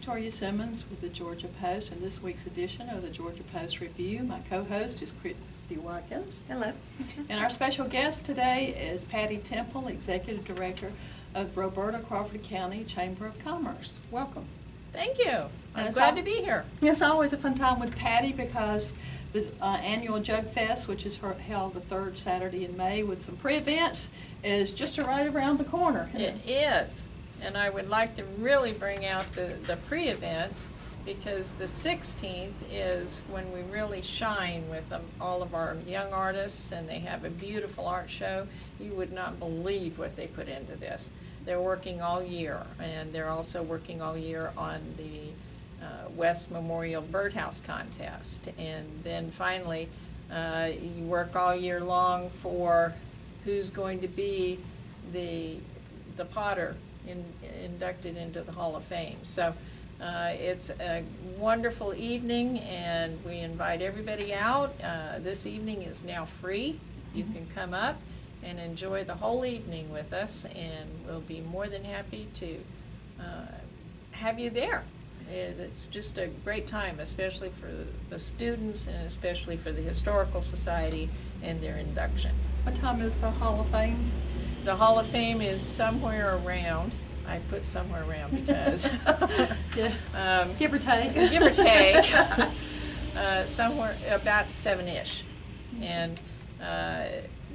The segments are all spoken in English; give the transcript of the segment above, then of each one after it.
Victoria Simmons with the Georgia Post and this week's edition of the Georgia Post Review. My co-host is Kristi Watkins. Hello. And our special guest today is Patti Temple, Executive Director of Roberta, Crawford County Chamber of Commerce. Welcome. Thank you. I'm glad to be here. It's always a fun time with Patti because the annual Jug Fest, which is held the third Saturday in May with some pre-events, is just right around the corner. It is. And I would like to really bring out the pre-events because the 16th is when we really shine with all of our young artists, and they have a beautiful art show. You would not believe what they put into this. They're working all year, and they're also working all year on the West Memorial Birdhouse Contest. And then finally, you work all year long for who's going to be the potter inducted into the Hall of Fame. So it's a wonderful evening, and we invite everybody out. This evening is now free. You can come up and enjoy the whole evening with us, and we'll be more than happy to have you there. It's just a great time, especially for the students and especially for the Historical Society and their induction. What time is the Hall of Fame? The Hall of Fame is somewhere around. I put somewhere around because yeah. Give or take. Give or take. Somewhere about 7-ish. And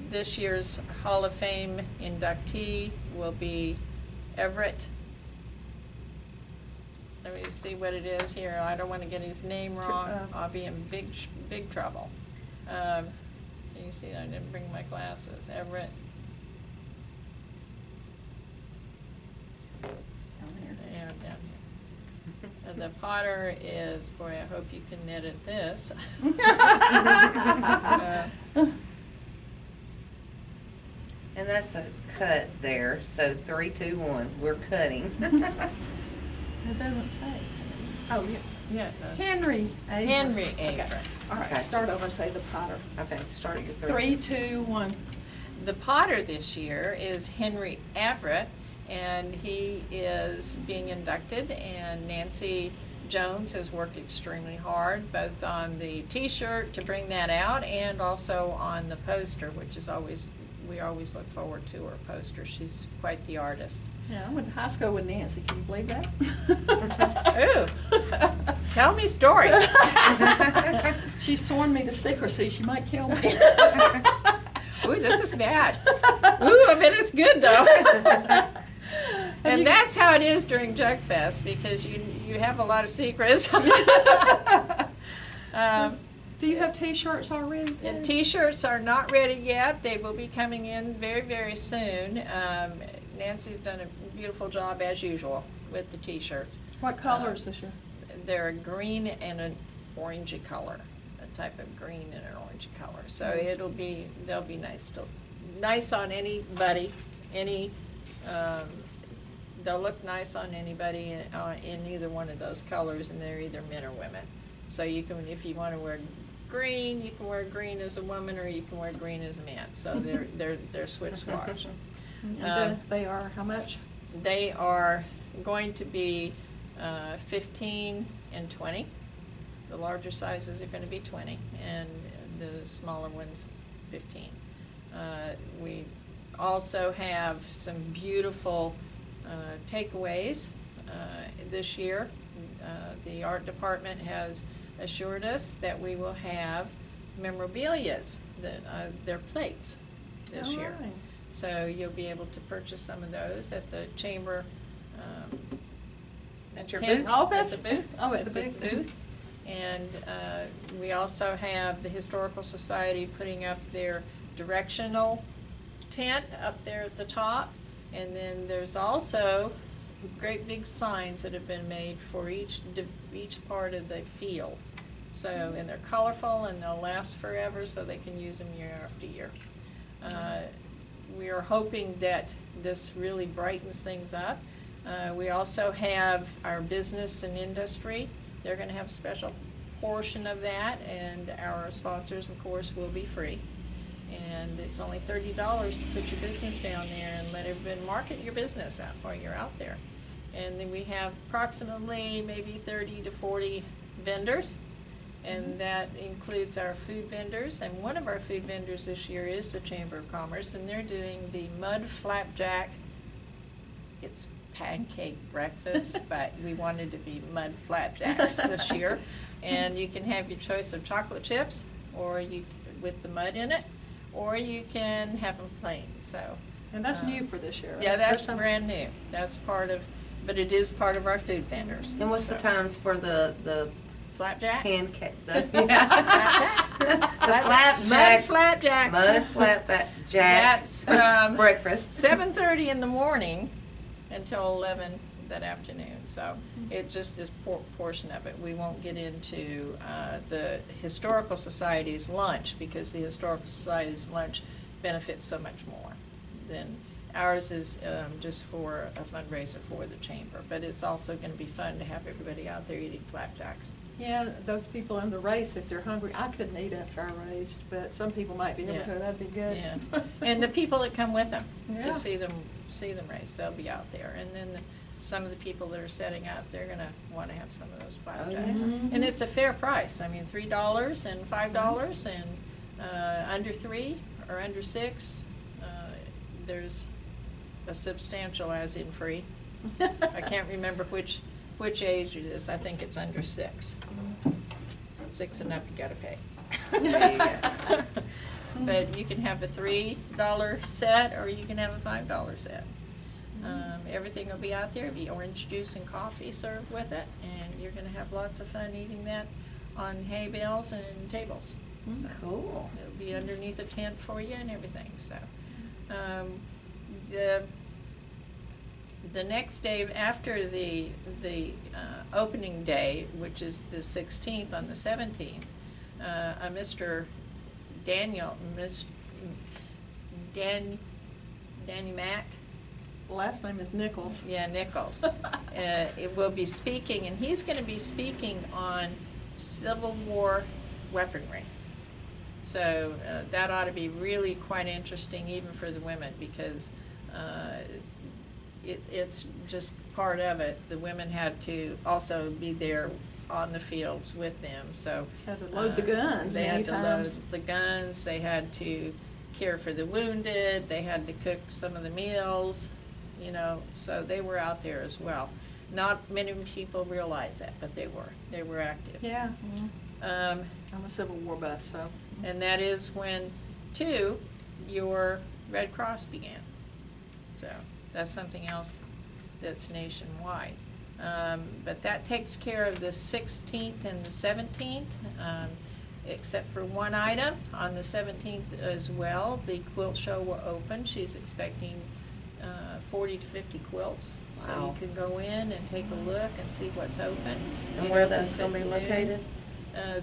this year's Hall of Fame inductee will be Everett. Let me see what it is here. I don't want to get his name wrong. I'll be in big trouble. You see, I didn't bring my glasses. Everett. Yeah, down here. The potter is, boy, I hope you can edit this. And that's a cut there, so 3, 2, 1. We're cutting. It doesn't say. Oh, yeah. Yeah, it does. Henry Avery. Henry Okay. Avery. All right, Okay. start over and say the potter. Okay, start your 3, 2, 1. The potter this year is Henry Everett, and he is being inducted, and Nancy Jones has worked extremely hard, both on the t-shirt to bring that out and also on the poster, which is we always look forward to her poster. She's quite the artist. Yeah, I went to high school with Nancy. Can you believe that? Ooh, tell me stories. She's sworn me to secrecy. She might kill me. Ooh, this is bad. Ooh, I bet it's good though. And that's how it is during Jug Fest, because you have a lot of secrets. Do you have t-shirts already? The t-shirts are not ready yet. They will be coming in very, very soon. Nancy's done a beautiful job as usual with the t-shirts. What colors this year? They're a green and an orangey color, a type of green and an orangey color. So they'll be nice on anybody. They'll look nice on anybody in either one of those colors, and they're either men or women. So you can, if you want to wear green, you can wear green as a woman, or you can wear green as a man. So they're switch swaps. They are how much? They are going to be 15 and 20. The larger sizes are going to be 20, and the smaller ones 15. We also have some beautiful takeaways this year. The art department has assured us that we will have memorabilias, their plates this year. Right. So you'll be able to purchase some of those at the chamber. At your tent, booth? Office? At the booth. Oh, at the booth. And we also have the Historical Society putting up their directional tent up there at the top. And then there's also great big signs that have been made for each part of the field. So, and they're colorful and they'll last forever, so they can use them year after year. We are hoping that this really brightens things up. We also have our business and industry. They're going to have a special portion of that, and our sponsors, of course, will be free. And it's only $30 to put your business down there and let everybody market your business out while you're out there. And then we have approximately maybe 30 to 40 vendors, and that includes our food vendors. And one of our food vendors this year is the Chamber of Commerce, and they're doing the mud flapjack. It's pancake breakfast, but we wanted to be mud flapjacks this year. And you can have your choice of chocolate chips, or you with the mud in it, or you can have them plain. So. And that's new for this year, right? Yeah, that's First time? brand new. That's part of, but it is part of our food vendors. And what's the times for the Flapjack? pancake, Flapjack. the flapjack, Mud flapjack. mud flapjack That's from breakfast. 7:30 in the morning until 11 that afternoon. So it just is portion of it. We won't get into the Historical Society's lunch, because the Historical Society's lunch benefits so much more than ours is just for a fundraiser for the chamber. But it's also going to be fun to have everybody out there eating flapjacks. Yeah, those people in the race, if they're hungry, I couldn't eat after I raced, but some people might be able Yeah. to, that'd be good. Yeah, and the people that come with them Yeah. to see them race, they'll be out there. And then some of the people that are setting up, they're gonna wanna have some of those flapjacks. yeah. And it's a fair price. I mean, $3 and $5 and under 3 or under 6, there's a substantial as in free. I can't remember which age it is. I think it's under 6. 6 and up, you gotta pay. There you go. But you can have a $3 set, or you can have a $5 set. Everything will be out there. There'll be orange juice and coffee served with it, and you're gonna have lots of fun eating that on hay bales and tables. So Cool. it'll be underneath a tent for you and everything, so. The next day after the opening day, which is the 16th, on the 17th, Mr. Danny Mack, Last name is Nichols. yeah, Nichols, it will be speaking, and he's going to be speaking on Civil War weaponry. So that ought to be really quite interesting, even for the women, because it's just part of it. The women had to also be there on the fields with them, so. Had to load the guns They many had to times. load the guns, they had to care for the wounded, they had to cook some of the meals, you know, so they were out there as well. Not many people realize that, but they were active. Yeah, Um, I'm a Civil War buff, so. and that is when, too, your Red Cross began. So that's something else that's nationwide. But that takes care of the 16th and the 17th, except for one item. On the 17th as well, the quilt show will open. She's expecting 40 to 50 quilts. So Wow. you can go in and take a look and see what's open. And It where are opens those gonna at be noon. located?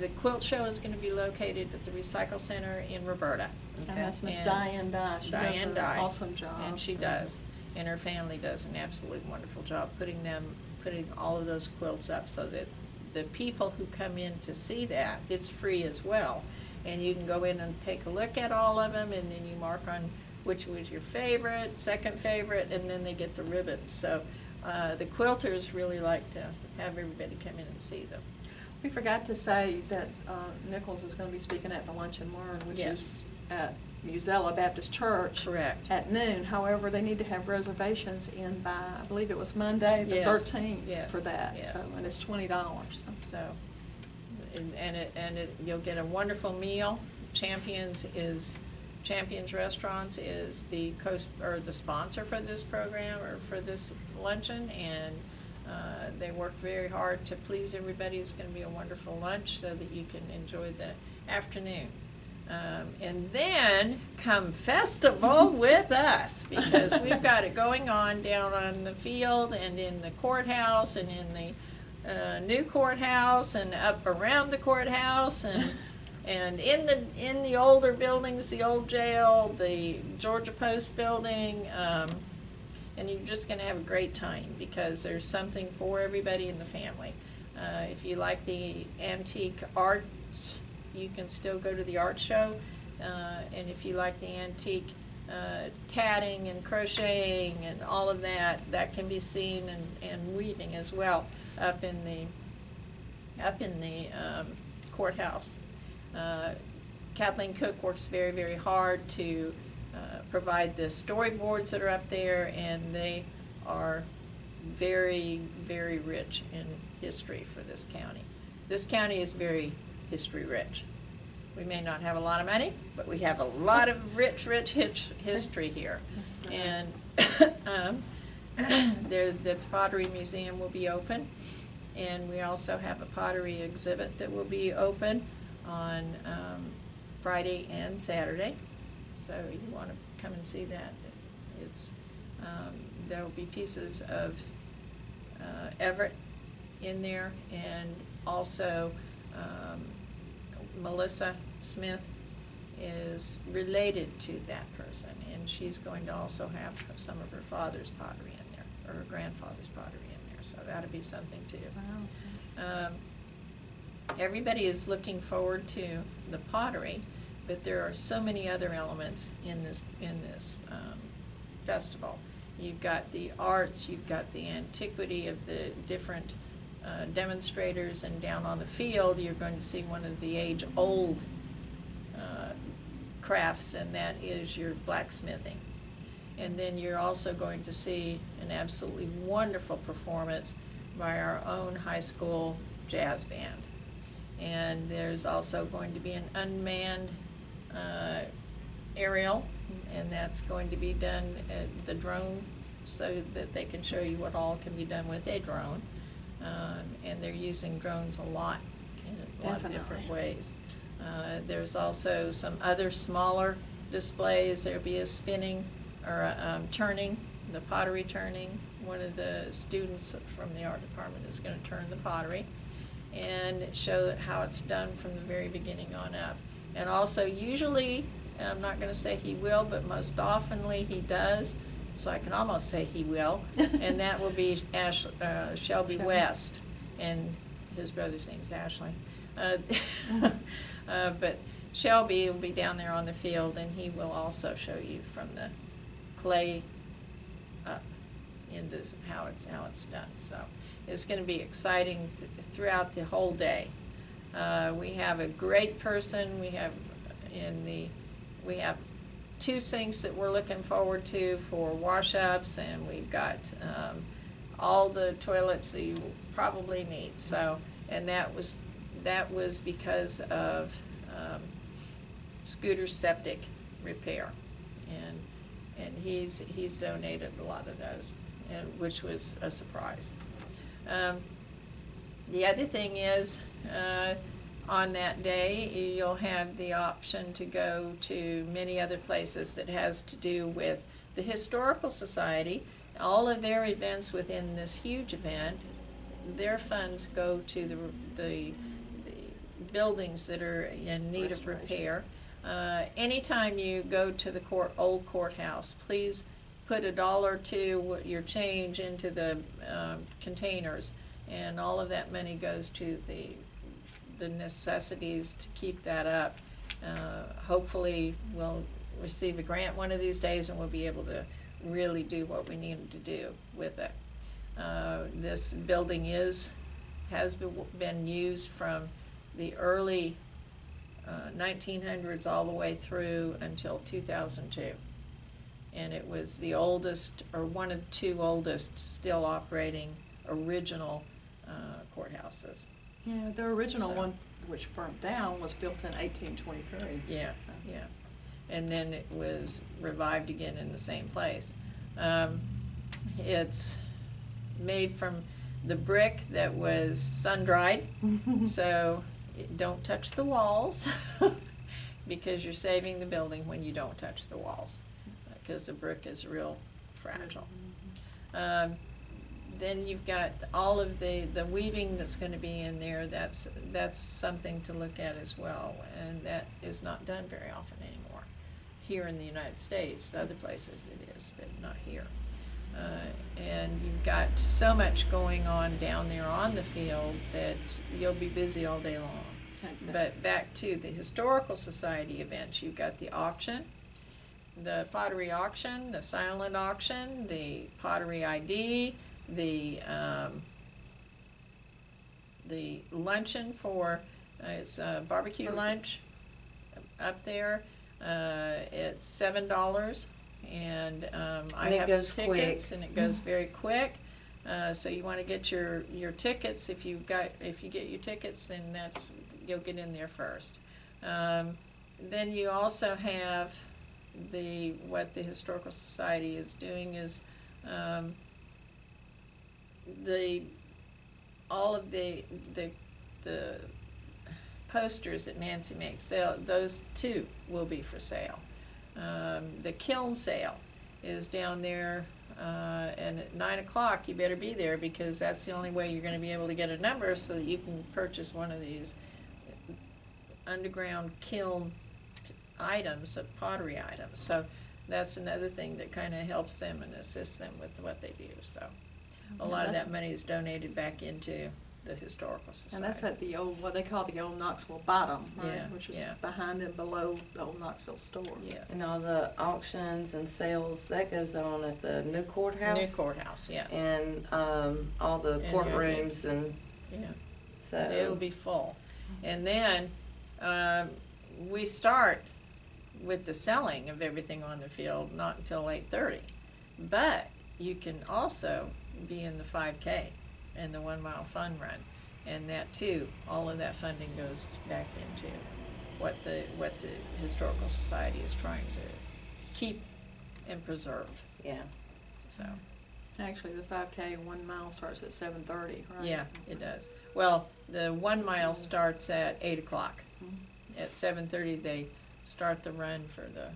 The quilt show is going to be located at the Recycle Center in Roberta. And that's Miss And Diane Dye. She Diane does Dye. an awesome job. And she does. And her family does an absolute wonderful job putting all of those quilts up, so that the people who come in to see that, it's free as well. And you can go in and take a look at all of them, and then you mark on which was your favorite, second favorite, and then they get the ribbons. So the quilters really like to have everybody come in and see them. We forgot to say that Nichols is going to be speaking at the Lunch and Learn, which Yes. is at Musella Baptist Church. Correct. At noon. However, they need to have reservations in by, I believe it was Monday, the Yes. 13th Yes. for that. Yes. So, and it's $20. So, you'll get a wonderful meal. Champions Restaurants is the the sponsor for this program, or for this luncheon, and they work very hard to please everybody. It's going to be a wonderful lunch so that you can enjoy the afternoon. And then come festival with us, because we've got it going on down on the field and in the courthouse and in the new courthouse and up around the courthouse and in the older buildings, the old jail, the Georgia Post building, and you're just going to have a great time, because there's something for everybody in the family. If you like the antique arts, you can still go to the art show, and if you like the antique tatting and crocheting and all of that, that can be seen, and weaving as well up in the courthouse. Kathleen Cook works very, very hard to provide the storyboards that are up there, and they are very, very rich in history for this county. This county is very history rich. We may not have a lot of money, but we have a lot of rich history here. And the Pottery Museum will be open, and we also have a pottery exhibit that will be open on Friday and Saturday. So you want to come and see that. It's there will be pieces of Everett in there, and also Melissa Smith is related to that person, and she's going to also have some of her father's pottery in there, or her grandfather's pottery in there, so that'll be something too. Wow. Everybody is looking forward to the pottery, but there are so many other elements in this festival. You've got the arts, you've got the antiquity of the different demonstrators, and down on the field you're going to see one of the age-old crafts, and that is your blacksmithing. And then you're also going to see an absolutely wonderful performance by our own high school jazz band. And there's also going to be an unmanned aerial, and that's going to be done at the drone, so that they can show you what all can be done with a drone. And they're using drones a lot in a lot of different ways. There's also some other smaller displays. There'll be a spinning or turning, the pottery turning. One of the students from the art department is going to turn the pottery and show how it's done from the very beginning on up. And also, usually, I'm not going to say he will, but most oftenly he does, so I can almost say he will, and that will be Shelby West, and his brother's name's Ashley. But Shelby will be down there on the field, and he will also show you from the clay up into how it's done. So it's going to be exciting throughout the whole day. We have a great person. We have two sinks that we're looking forward to for wash-ups, and we've got all the toilets that you will probably need. So, and that was because of Scooter's septic repair, and he's donated a lot of those, which was a surprise. The other thing is, on that day, you'll have the option to go to many other places that has to do with the Historical Society. All of their events within this huge event, their funds go to the buildings that are in need of repair. Anytime you go to the old courthouse, please put $1 to your change into the containers, and all of that money goes to the necessities to keep that up. Hopefully we'll receive a grant one of these days, and we'll be able to really do what we need to do with it. This building has been used from the early 1900s all the way through until 2002. And it was the oldest, or one of two oldest, still operating original courthouses. Yeah, the original one, which burnt down, was built in 1823. Yeah, so. yeah. And then it was revived again in the same place. It's made from the brick that was sun-dried, so don't touch the walls, because you're saving the building when you don't touch the walls, because the brick is real fragile. Then you've got all of the weaving that's going to be in there. That's something to look at as well, and that is not done very often anymore here in the United States. Other places it is, but not here. And you've got so much going on down there on the field that you'll be busy all day long. But back to the Historical Society events, you've got the auction, the pottery auction, the silent auction, the pottery ID, the luncheon for, it's a barbecue lunch up there. It's $7, and I it have goes tickets, quick. and it goes very quick. So you want to get your tickets. If you get your tickets, then you'll get in there first. Then you also have what the Historical Society is doing is all of the posters that Nancy makes. Those too will be for sale. The kiln sale is down there, and at 9 o'clock you better be there, because that's the only way you're going to be able to get a number so that you can purchase one of these underground kiln items, of pottery items. So that's another thing that kind of helps them and assists them with what they do. So a lot of that money is donated back into the Historical Society. And that's at the old, what they call the old Knoxville Bottom, right? Yeah, Which is yeah. behind and below the old Knoxville store. Yes. And all the auctions and sales, that goes on at the new courthouse. New courthouse, yes. And all the And courtrooms, and Yeah. so. It'll be full. And then we start with the selling of everything on the field not until 8:30. But you can also be in the 5K and the 1 mile fun run. And that too, all of that funding goes back into what the Historical Society is trying to keep and preserve. Yeah. So, Actually, the 5K 1 mile starts at 7:30, right? yeah, it does. Well, the 1 mile starts at 8 o'clock. At 7:30, they start the run for the,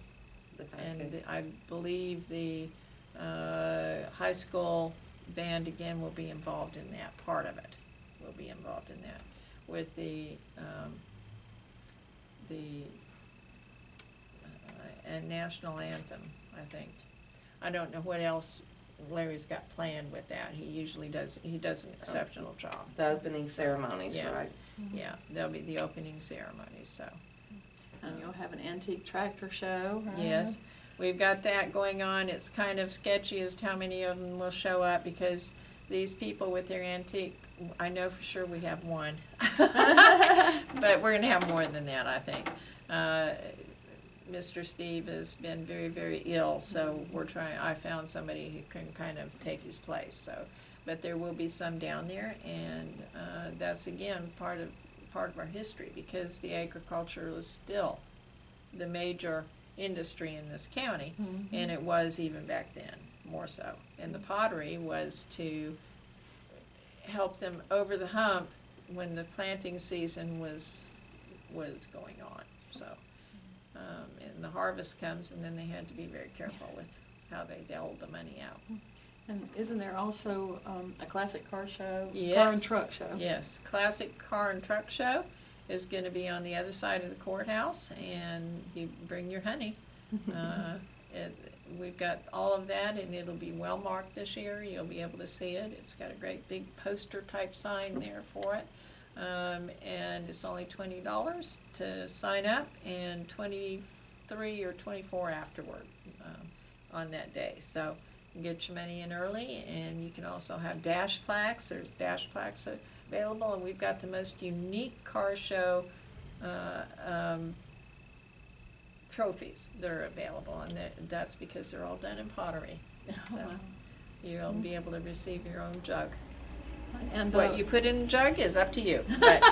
and I believe the high school band again will be involved in that. Part of it will be involved in that with the and national anthem, I think. I don't know what else Larry's got planned with that. He usually does. He does an exceptional job. The opening ceremonies, Yeah. right? Yeah, there'll be the opening ceremonies. So. And you'll have an antique tractor show, right? Yes, we've got that going on. It's kind of sketchy as to how many of them will show up, because these people with their antique, I know for sure we have one. But we're gonna have more than that, I think. Mr. Steve has been very, very ill, so I found somebody who can kind of take his place, so. But there will be some down there, and that's again part of our history, because the agriculture is still the major industry in this county, and it was even back then, more so. And the pottery was to help them over the hump when the planting season was going on. So, and the harvest comes, and then they had to be very careful with how they dealt the money out. And isn't there also a classic car show? Yes. Car and truck show? Yes, classic car and truck show is going to be on the other side of the courthouse, and you bring your honey. We've got all of that, and it'll be well marked this year. You'll be able to see it. It's got a great big poster type sign there for it, and it's only $20 to sign up, and $23 or $24 afterward on that day. So get your money in early, and you can also have dash plaques. There's dash plaques available, and we've got the most unique car show trophies that are available, and that's because they're all done in pottery. So wow. you'll be able to receive your own jug. And What you put in the jug is up to you. But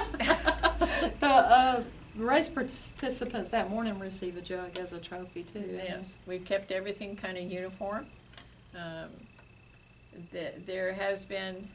the race participants that morning receive a jug as a trophy too. don't they? yes, we've kept everything kind of uniform. There has been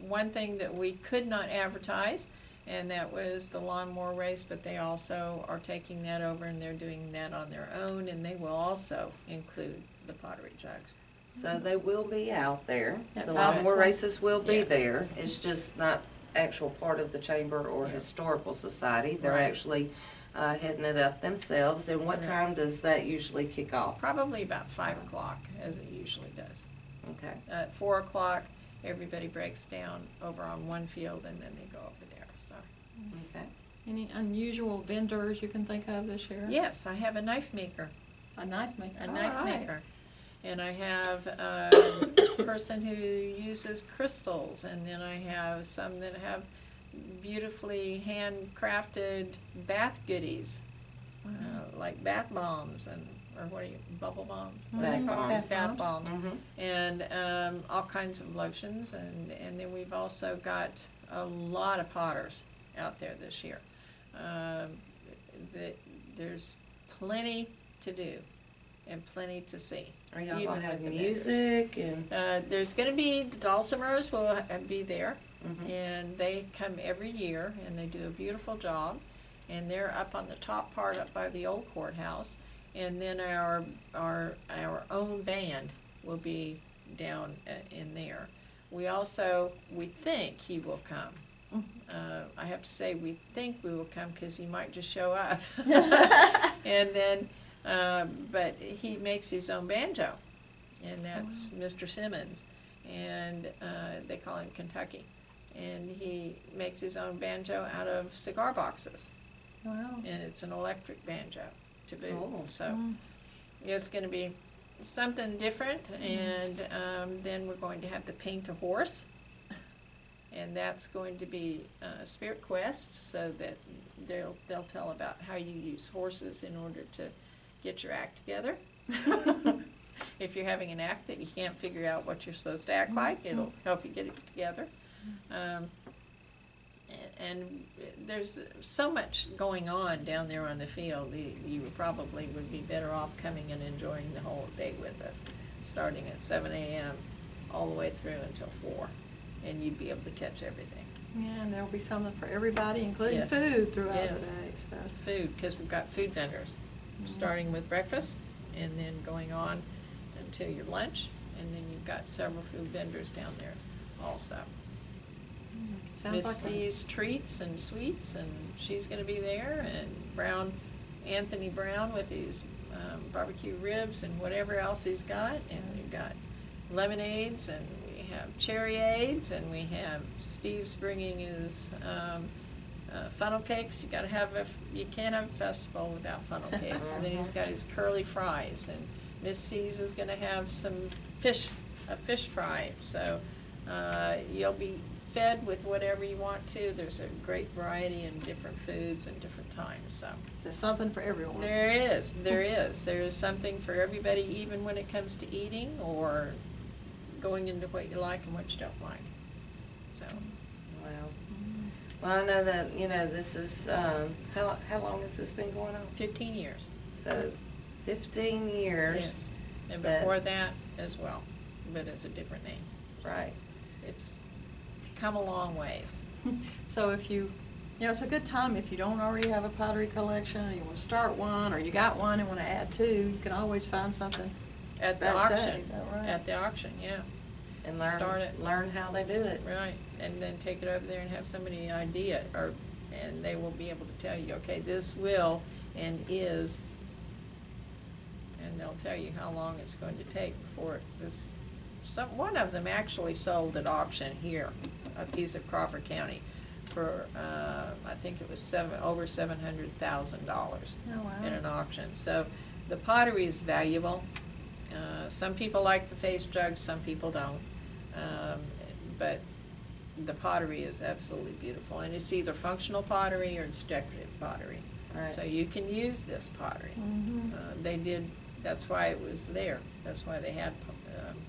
one thing that we could not advertise, and that was the lawnmower race, but they also are taking that over, and they're doing that on their own, and they will also include the pottery jugs. So they will be out there. At The 5 lawnmower o'clock? races will be Yes. there. It's just not actual part of the Chamber or Yeah. Historical Society. They're Right. actually heading it up themselves. And what Right. time does that usually kick off? Probably about 5 o'clock, as it usually does. Okay. At 4 o'clock, everybody breaks down over on one field, and then they go over there, so. Okay. Any unusual vendors you can think of this year? Yes, I have a knife maker. A knife maker. A knife All right. maker. And I have a person who uses crystals, and then I have some that have beautifully handcrafted bath goodies, like bath bombs or what are you, bubble bombs? What are they Bath called? bombs. Bath bombs. Mhm. And all kinds of lotions, and then we've also got a lot of potters out there this year. There's plenty to do and plenty to see. Are y'all Even gonna have with the music and? There's going to be, the Dulcimers will be there, Mhm. and they come every year, and they do a beautiful job, and they're up on the top part up by the old courthouse, and then our own band will be down in there. We think he will come. I have to say, we think we will come because he might just show up. And then, but he makes his own banjo, and that's Mr. Simmons, and they call him Kentucky. And he makes his own banjo out of cigar boxes, Wow. and it's an electric banjo to boot. Oh. So it's going to be something different, and then we're going to have the paint a horse. And that's going to be Spirit Quest, so that they'll tell about how you use horses in order to get your act together. If you're having an act that you can't figure out what you're supposed to act like, it'll help you get it together. And there's so much going on down there on the field. You probably would be better off coming and enjoying the whole day with us, starting at 7 a.m. all the way through until 4. And you'd be able to catch everything. Yeah, and there'll be something for everybody, including Yes. food throughout Yes. the day. So. Food, because we've got food vendors, starting with breakfast and then going on until your lunch, and then you've got several food vendors down there also. Sounds Miss like C's Treats and Sweets, and she's going to be there, and Anthony Brown with his barbecue ribs and whatever else he's got, and we've got lemonades, and we have cherryades, and we have Steve's bringing his funnel cakes. You can't have a festival without funnel cakes. And then he's got his curly fries, and Miss C's is going to have a fish fry. So you'll be fed with whatever you want to. There's a great variety in different foods and different times. So there's something for everyone. there is. There is something for everybody, even when it comes to eating or going into what you like and what you don't like. So. Wow. Well, I know that, this is, how long has this been going on? 15 years. So, 15 years. Yes. And that- before that as well, but it's a different name. Right. It's come a long ways. So if it's a good time if you don't already have a pottery collection, and you want to start one, or you got one and want to add to, you can always find something. At the That auction. day, is that right? At the auction, yeah. And Start it. learn how they do it. Right. And then take it over there and have somebody idea, and they will be able to tell you, okay, this will and is, and they'll tell you how long it's going to take before one of them actually sold at auction here, a piece of Crawford County, for I think it was over $700,000 Oh, wow. in an auction. So the pottery is valuable. Some people like the face jugs, some people don't. But the pottery is absolutely beautiful, and it's either functional pottery or it's decorative pottery. Right. So you can use this pottery. Mhm. That's why it was there. That's why they had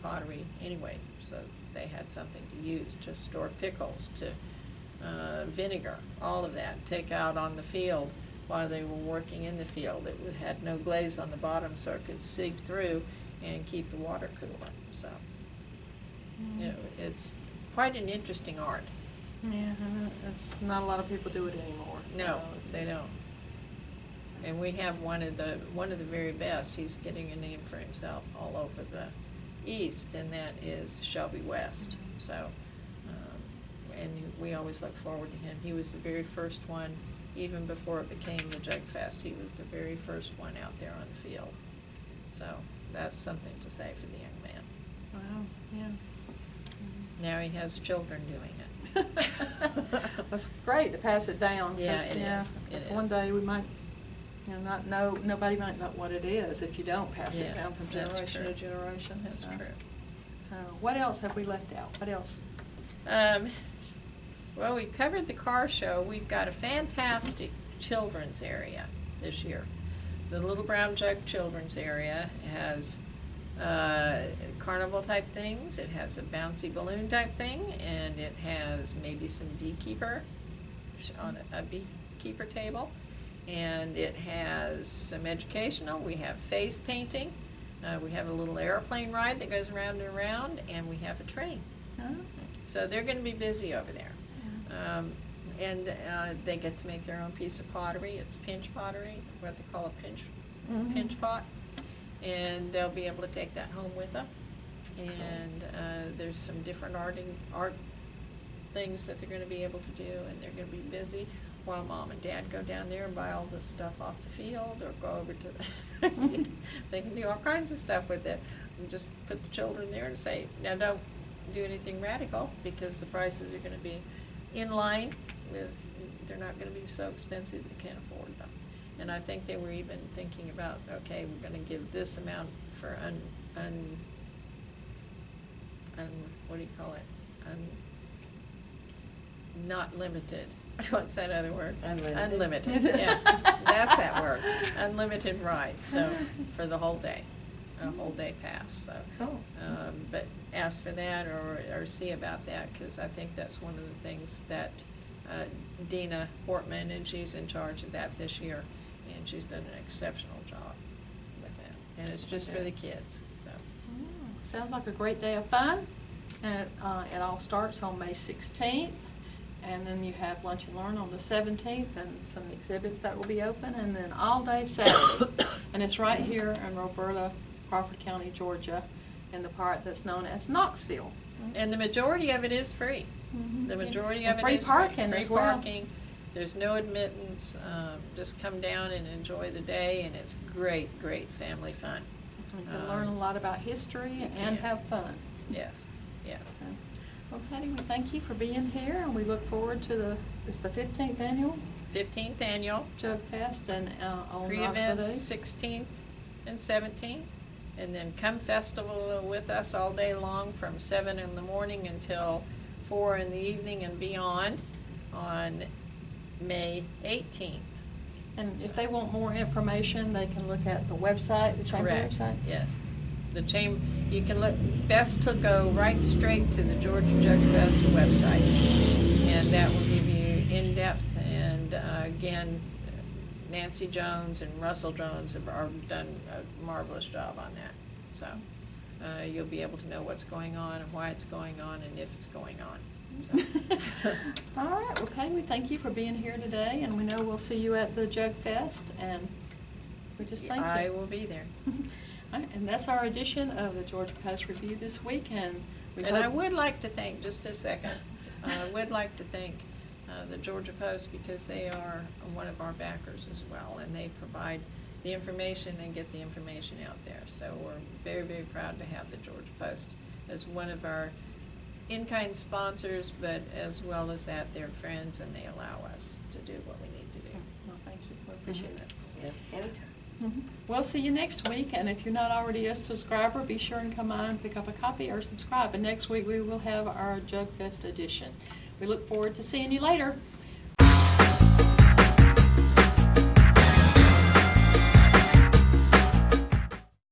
pottery anyway. So they had something to use, to store pickles, to vinegar, all of that, take out on the field while they were working in the field. It had no glaze on the bottom, so it could seep through and keep the water cooler. So, it's quite an interesting art. Yeah, it's not a lot of people do it anymore. No, So they don't. And we have one of the very best. He's getting a name for himself all over the East, and that is Shelby West. So, and we always look forward to him. He was the very first one, even before it became the Jug Fest. He was the very first one out there on the field. So that's something to say for the young man. Wow, yeah. Now he has children doing it. That's great to pass it down. Yeah, 'cause, it is. It because is. one day we might Nobody might know what it is if you don't pass it Yes, down from that's generation to true. generation. That's true. So, what else have we left out? What else? Well, we covered the car show. We've got a fantastic children's area this year. The Little Brown Jug Children's Area has carnival type things. It has a bouncy balloon type thing, and it has maybe some beekeeper on a beekeeper table, and it has some educational. We have face painting. We have a little airplane ride that goes around and around, and we have a train. Huh? So they're going to be busy over there. And they get to make their own piece of pottery. It's pinch pottery, what they call a pinch pot. And they'll be able to take that home with them. And there's some different art things that they're going to be able to do, and they're going to be busy while Mom and Dad go down there and buy all the stuff off the field, or go over to the they can do all kinds of stuff with it. And just put the children there and say, now don't do anything radical, because the prices are going to be in line with, they're not going to be so expensive they can't afford them. And I think they were even thinking about, okay, we're going to give this amount for what do you call it? Not limited. What's that other word? Unlimited. Unlimited, yeah. That's that word. Unlimited rides, so, for the whole day. A whole day pass, so. Cool. But ask for that, or see about that, because I think that's one of the things that Dina Portman, and she's in charge of that this year, and she's done an exceptional job with that. And it's just for the kids, so. Sounds like a great day of fun. And it all starts on May 16th. And then you have Lunch and Learn on the 17th, and some exhibits that will be open, and then all day Saturday. And it's right here in Roberta, Crawford County, Georgia, in the part that's known as Knoxville. And the majority of it is free. The majority of And it free is parking free as well. parking. There's no admittance. Just come down and enjoy the day, and it's great family fun. You can learn a lot about history and can. have fun. Yes, yes. So, well, Patty, we thank you for being here, and we look forward to it's the 15th annual 15th annual. Jug Fest, and on Pre-events, Knoxville 16th and 17th. And then come festival with us all day long from 7 in the morning until 4 in the evening and beyond on May 18th. And if they want more information, they can look at the website, the chamber Correct. website? Yes. The chamber, you can look, best to go right straight to the Georgia Jug Fest website. And that will give you in-depth, and again, Nancy Jones and Russell Jones have done a marvelous job on that. So you'll be able to know what's going on and why it's going on and if it's going on. So. All right, well, Patty, we thank you for being here today, and we know we'll see you at the Jug Fest, and we just thank you. I will be there. All right, and that's our edition of the Georgia Post Review this week, and we And hope... I would like to thank, just a second, I would like to thank the Georgia Post, because they are one of our backers as well, and they provide the information and get the information out there. So we're very proud to have the Georgia Post as one of our in-kind sponsors, but as well as that, they're friends, and they allow us to do what we need to do. Well, thank you, we appreciate that. Yeah, anytime. We'll see you next week, and if you're not already a subscriber, be sure and come on, pick up a copy, or subscribe. And next week we will have our Jug Fest edition. We look forward to seeing you later.